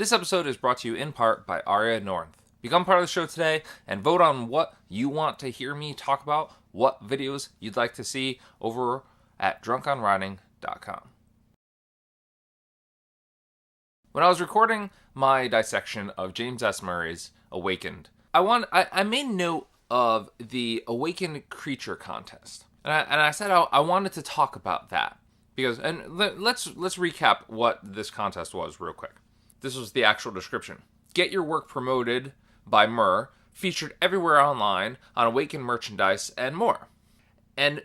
This episode is brought to you in part by Ariya Norinth. Become part of the show today and vote on what you want to hear me talk about, what videos you'd like to see over at drunkonwriting.com. When I was recording my dissection of James S. Murray's Awakened, I made note of the Awakened Creature Contest. And I said I wanted to talk about that. Let's recap what this contest was real quick. This was the actual description. Get your work promoted by Murr, featured everywhere online, on Awakened merchandise, and more. And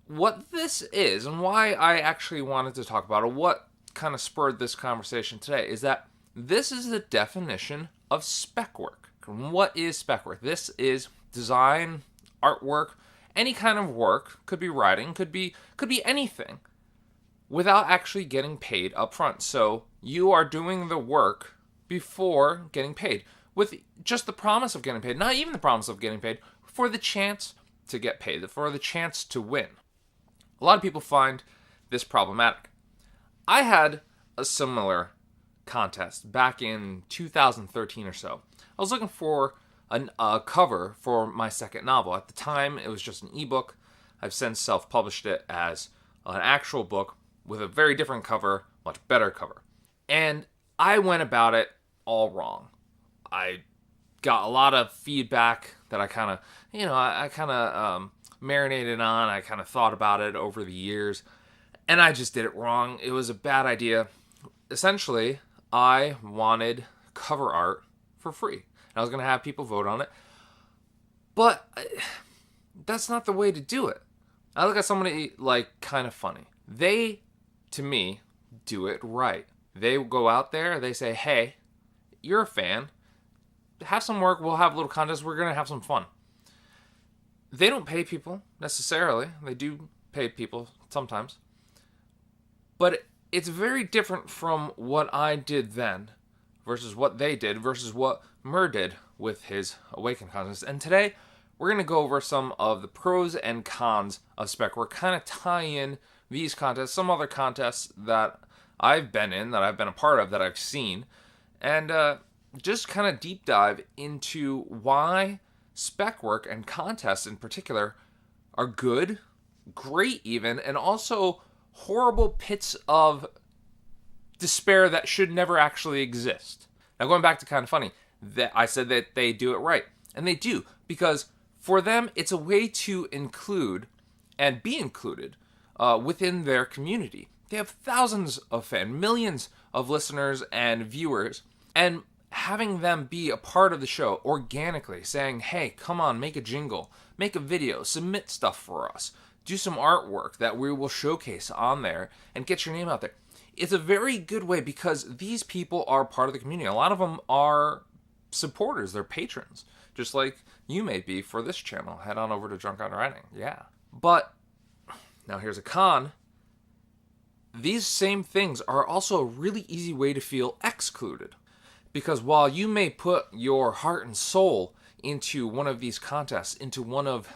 what this is, and why I actually wanted to talk about it, what kind of spurred this conversation today, is that this is the definition of spec work. What is spec work? This is design, artwork, any kind of work, could be writing, could be anything, without actually getting paid up front. So you are doing the work before getting paid, with just the promise of getting paid, not even the promise of getting paid, for the chance to get paid, for the chance to win. A lot of people find this problematic. I had a similar contest back in 2013 or so. I was looking for a cover for my second novel. At the time, it was just an ebook. I've since self-published it as an actual book with a very different cover, much better cover. And I went about it all wrong. I got a lot of feedback that I kind of marinated on. I kind of thought about it over the years, and I just did it wrong. It was a bad idea. Essentially, I wanted cover art for free. I was going to have people vote on it. But that's not the way to do it. I look at somebody like Kind of Funny. They, to me, do it right. They go out there, they say, hey, you're a fan. Have some work, we'll have a little contest, we're going to have some fun. They don't pay people, necessarily. They do pay people sometimes. But it's very different from what I did then versus what they did versus what Murr did with his Awaken contest. And today, we're going to go over some of the pros and cons of spec work, kind of tie in these contests, some other contests that I've been in, that I've been a part of, that I've seen, and just kind of deep dive into why spec work and contests in particular are good, great even, and also horrible pits of despair that should never actually exist. Now, going back to Kind of Funny, that I said that they do it right, and they do, because for them, it's a way to include and be included within their community. They have thousands of fans, millions of listeners and viewers, and having them be a part of the show organically, saying, hey, come on, make a jingle, make a video, submit stuff for us, do some artwork that we will showcase on there, and get your name out there. It's a very good way because these people are part of the community. A lot of them are supporters, they're patrons, just like you may be for this channel. Head on over to Drunk on Writing. Yeah. But now here's a con. These same things are also a really easy way to feel excluded. Because while you may put your heart and soul into one of these contests, into one of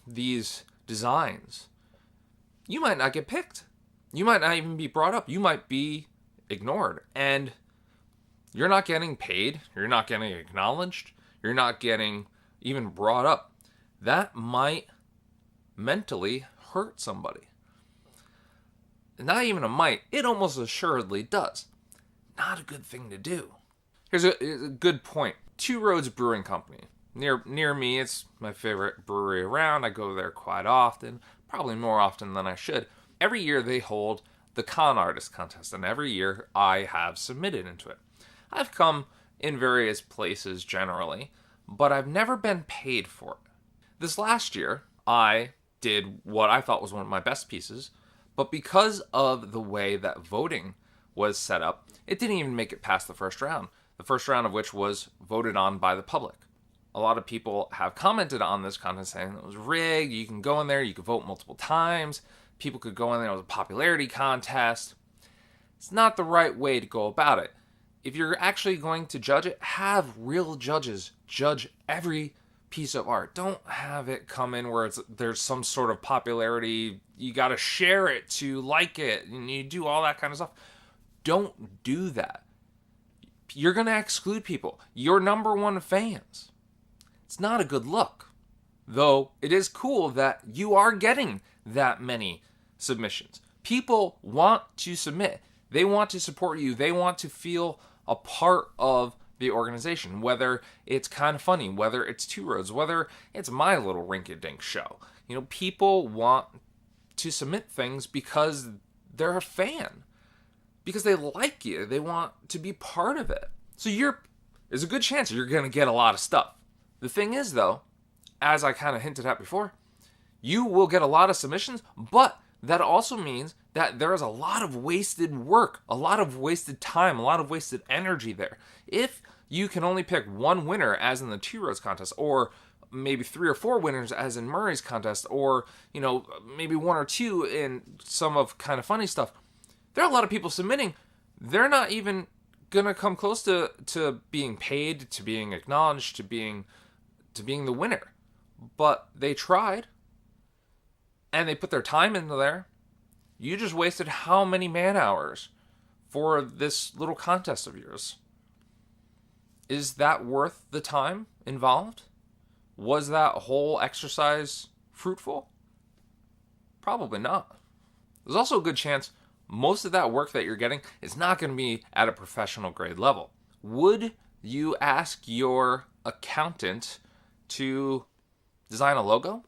these designs, you might not get picked. You might not even be brought up. You might be ignored. And you're not getting paid. You're not getting acknowledged. You're not getting even brought up. That might mentally hurt somebody. Not even a might. It almost assuredly does. Not a good thing to do. Here's a good point. Two Roads Brewing Company. Near me, it's my favorite brewery around. I go there quite often, probably more often than I should. Every year they hold the Con Artist Contest, and every year I have submitted into it. I've come in various places generally, but I've never been paid for it. This last year, I did what I thought was one of my best pieces, but because of the way that voting was set up, it didn't even make it past the first round. The first round of which was voted on by the public. A lot of people have commented on this contest saying it was rigged, you can go in there, you can vote multiple times, people could go in there, it was a popularity contest. It's not the right way to go about it. If you're actually going to judge it, have real judges judge every piece of art. Don't have it come in where there's some sort of popularity, you gotta share it to like it, and you do all that kind of stuff. Don't do that. You're going to exclude people, your number one fans. It's not a good look. Though it is cool that you are getting that many submissions. People want to submit. They want to support you. They want to feel a part of the organization, whether it's Kind of Funny, whether it's Two Roads, whether it's my little rinky-dink show. People want to submit things because they're a fan, because they like you. They want to be part of it. So there's a good chance you're going to get a lot of stuff. The thing is, though, as I kind of hinted at before, you will get a lot of submissions, but that also means that there is a lot of wasted work, a lot of wasted time, a lot of wasted energy there. If you can only pick one winner, as in the Two Roads contest, or maybe 3 or 4 winners, as in Murray's contest, or, maybe 1 or 2 in some of Kind of Funny stuff, there are a lot of people submitting. They're not even going to come close to being paid, to being acknowledged, to being the winner. But they tried, and they put their time into there. You just wasted how many man hours for this little contest of yours? Is that worth the time involved? Was that whole exercise fruitful? Probably not. There's also a good chance most of that work that you're getting is not going to be at a professional grade level. Would you ask your accountant to design a logo?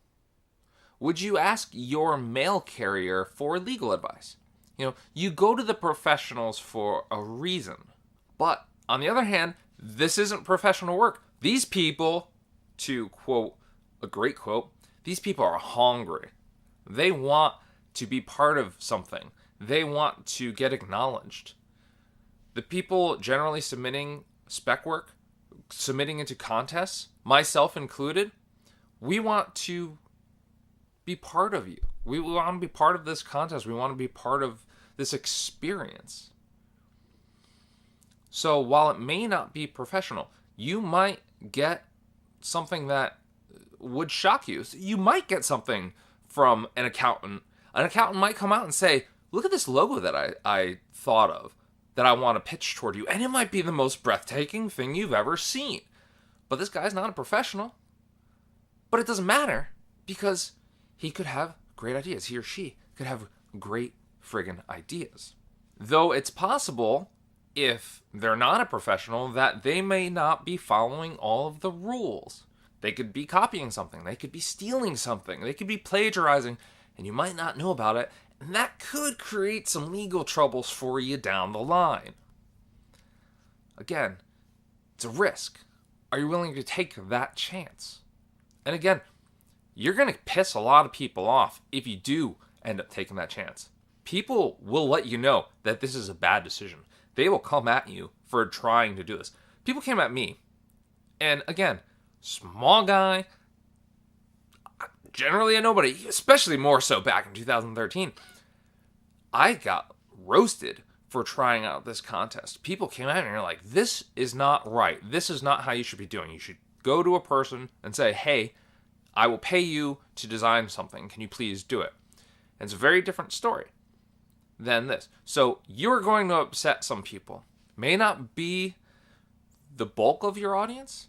Would you ask your mail carrier for legal advice? You go to the professionals for a reason. But on the other hand, this isn't professional work. These people, to quote a great quote, these people are hungry. They want to be part of something. They want to get acknowledged. The people generally submitting spec work, submitting into contests, myself included, we want to be part of you. We want to be part of this contest. We want to be part of this experience. So while it may not be professional, you might get something that would shock you. So you might get something from an accountant. An accountant might come out and say, look at this logo that I thought of, that I want to pitch toward you. And it might be the most breathtaking thing you've ever seen. But this guy's not a professional. But it doesn't matter, because he could have great ideas. He or she could have great friggin' ideas. Though it's possible, if they're not a professional, that they may not be following all of the rules. They could be copying something. They could be stealing something. They could be plagiarizing, and you might not know about it. And that could create some legal troubles for you down the line. Again, it's a risk. Are you willing to take that chance? And again, you're going to piss a lot of people off if you do end up taking that chance. People will let you know that this is a bad decision. They will come at you for trying to do this. People came at me. And again, small guy, generally a nobody, especially more so back in 2013. I got roasted for trying out this contest. People came at me and are like, this is not right. This is not how you should be doing. You should go to a person and say, hey, I will pay you to design something. Can you please do it? And it's a very different story than this. So you're going to upset some people. May not be the bulk of your audience,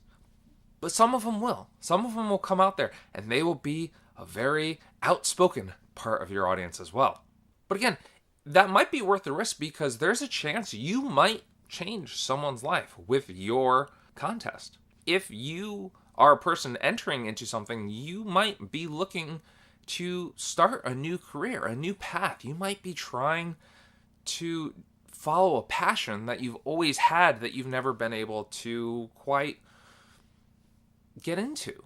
but some of them will. Some of them will come out there, and they will be a very outspoken part of your audience as well. But again, that might be worth the risk, because there's a chance you might change someone's life with your contest. If you are a person entering into something, you might be looking to start a new career, a new path. You might be trying to follow a passion that you've always had that you've never been able to quite get into.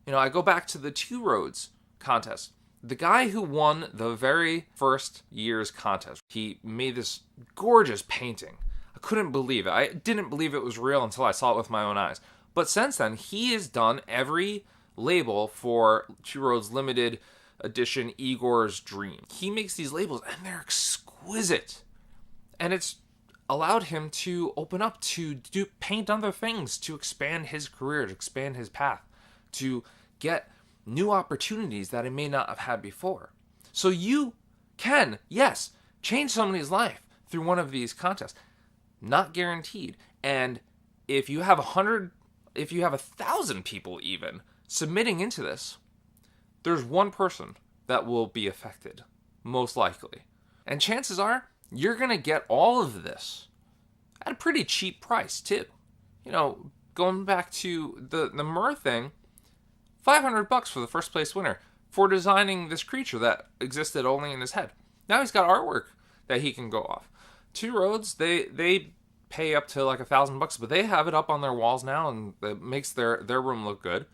I go back to the Two Roads contest. The guy who won the very first year's contest, he made this gorgeous painting. I couldn't believe it. I didn't believe it was real until I saw it with my own eyes. But since then, he has done every label for Two Roads Limited Edition Igor's Dream. He makes these labels, and they're exquisite. And it's allowed him to open up to paint other things, to expand his career, to expand his path, to get new opportunities that he may not have had before. So you can, yes, change somebody's life through one of these contests. Not guaranteed. And if you have 1,000 people even submitting into this, there's one person that will be affected, most likely. And chances are, you're going to get all of this at a pretty cheap price, too. Going back to the Myrrh thing, $500 for the first place winner for designing this creature that existed only in his head. Now he's got artwork that he can go off. Two Roads, they pay up to like $1,000, but they have it up on their walls now, and it makes their room look good.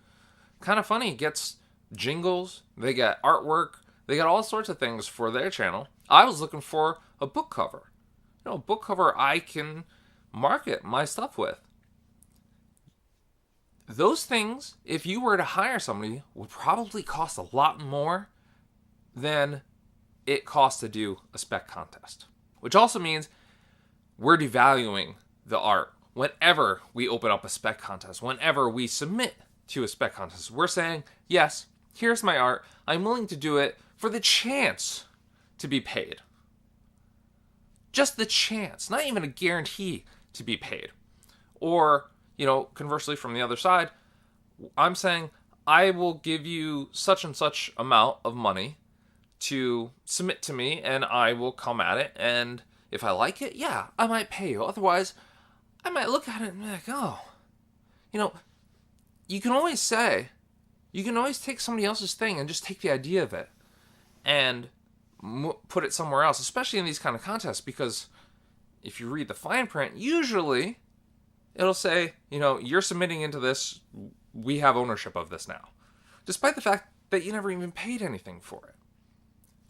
Kind of funny, gets jingles, they get artwork, they got all sorts of things for their channel. I was looking for a book cover. A book cover I can market my stuff with. Those things, if you were to hire somebody, would probably cost a lot more than it costs to do a spec contest. Which also means we're devaluing the art. Whenever we open up a spec contest, whenever we submit to a spec contest, we're saying, yes, here's my art. I'm willing to do it for the chance to be paid. Just the chance, not even a guarantee to be paid. Or, conversely from the other side, I'm saying I will give you such and such amount of money to submit to me, and I will come at it, and if I like it, yeah, I might pay you. Otherwise, I might look at it and be like, oh, you can always take somebody else's thing and just take the idea of it and put it somewhere else, especially in these kind of contests, because if you read the fine print, usually it'll say, you're submitting into this, we have ownership of this now, despite the fact that you never even paid anything for it.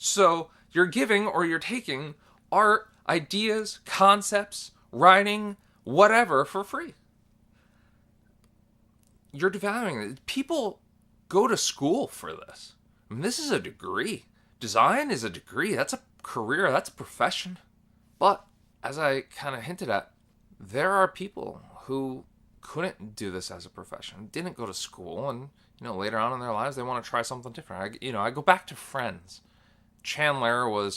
So you're giving or you're taking art, ideas, concepts, writing, whatever for free. You're devaluing it. People go to school for this. This is a degree. Design is a degree. That's a career. That's a profession. But as I kind of hinted at, there are people who couldn't do this as a profession, didn't go to school, and later on in their lives they want to try something different. I go back to Friends. Chandler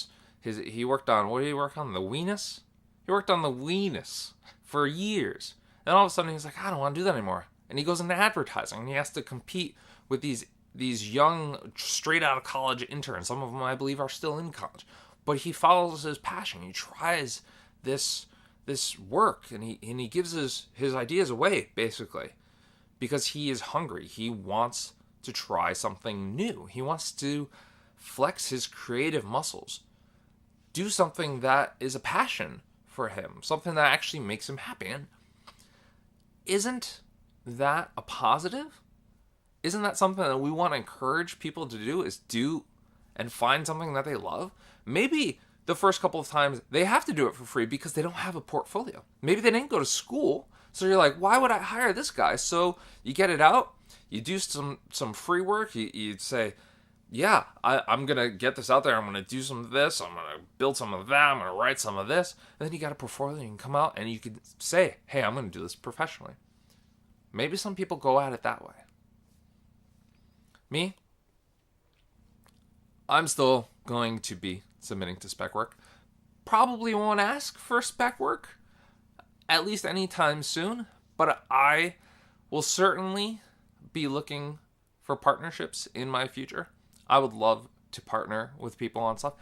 he worked on, what did he work on? The Weenus? He worked on the Weenus for years. And all of a sudden he's like, I don't want to do that anymore. And he goes into advertising, and he has to compete with these young, straight out of college interns. Some of them, I believe, are still in college. But he follows his passion. He tries this work, and he gives his ideas away, basically, because he is hungry. He wants to try something new. He wants to flex his creative muscles, do something that is a passion for him, something that actually makes him happy. And isn't that a positive? Isn't that something that we want to encourage people to do, is do and find something that they love? Maybe the first couple of times they have to do it for free because they don't have a portfolio. Maybe they didn't go to school, so you're like, why would I hire this guy? So you get it out, you do some free work, you say, yeah, I'm going to get this out there, I'm going to do some of this, I'm going to build some of that, I'm going to write some of this, and then you got a portfolio, you can come out and you can say, hey, I'm going to do this professionally. Maybe some people go at it that way. Me, I'm still going to be submitting to spec work. Probably won't ask for spec work, at least anytime soon, but I will certainly be looking for partnerships in my future. I would love to partner with people on stuff.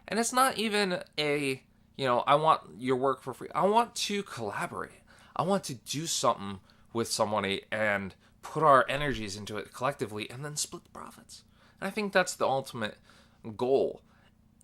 And it's not even I want your work for free. I want to collaborate. I want to do something with somebody and put our energies into it collectively and then split the profits. And I think that's the ultimate goal.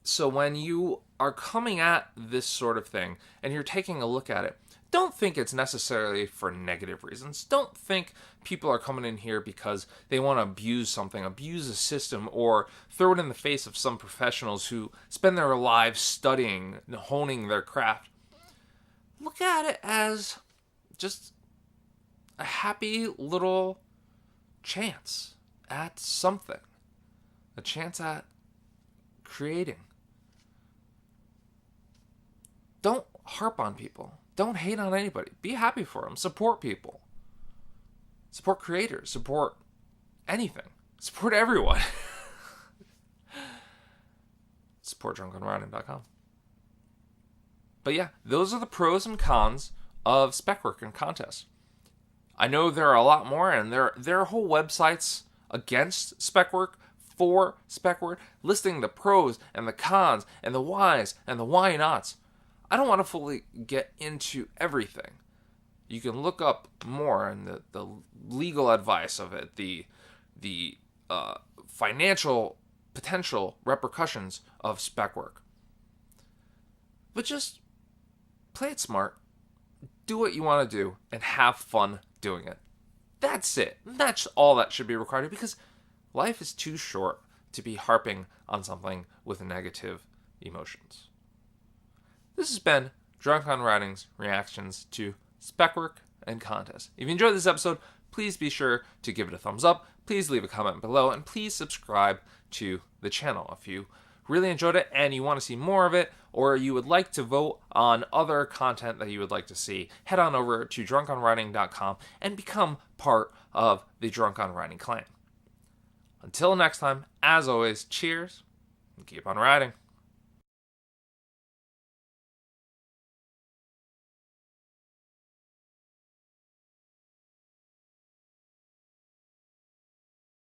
So when you are coming at this sort of thing and you're taking a look at it, don't think it's necessarily for negative reasons. Don't think people are coming in here because they want to abuse something, abuse a system, or throw it in the face of some professionals who spend their lives studying and honing their craft. Look at it as just a happy little chance at something. A chance at creating. Don't harp on people. Don't hate on anybody. Be happy for them. Support people. Support creators. Support anything. Support everyone. Support drunkenwriting.com. But yeah, those are the pros and cons of spec work and contests. I know there are a lot more, and there are whole websites against spec work, for spec work, listing the pros and the cons and the whys and the why nots. I don't want to fully get into everything. You can look up more and the legal advice of it, the financial potential repercussions of spec work. But just play it smart, do what you want to do, and have fun doing it. That's it. That's all that should be required, because life is too short to be harping on something with negative emotions. This has been Drunk on Writing's reactions to spec work and contests. If you enjoyed this episode, please be sure to give it a thumbs up. Please leave a comment below, and please subscribe to the channel if you really enjoyed it and you want to see more of it, or you would like to vote on other content that you would like to see. Head on over to drunkonwriting.com and become part of the Drunk on Writing clan. Until next time, as always, cheers and keep on writing.